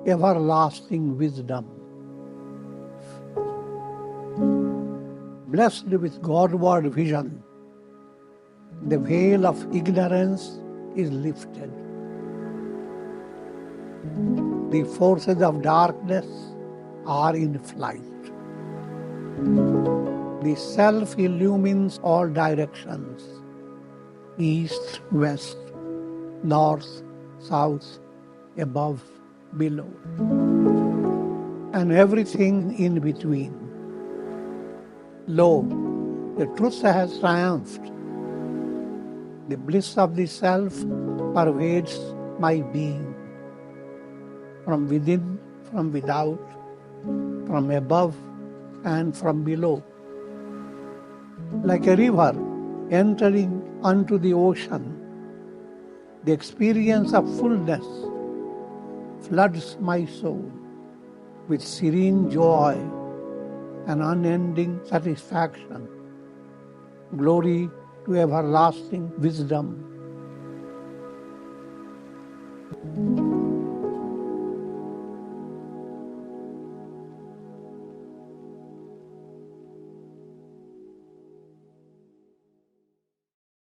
everlasting wisdom. Blessed with Godward Vision, the veil of ignorance is lifted. The forces of darkness are in flight. The self illumines all directions, east, west, north, south, above, below, and everything in between. Lo, the truth has triumphed. The bliss of the self pervades my being, from within, from without, from above and from below. Like a river entering unto the ocean, the experience of fullness floods my soul with serene joy and unending satisfaction. Glory to everlasting wisdom.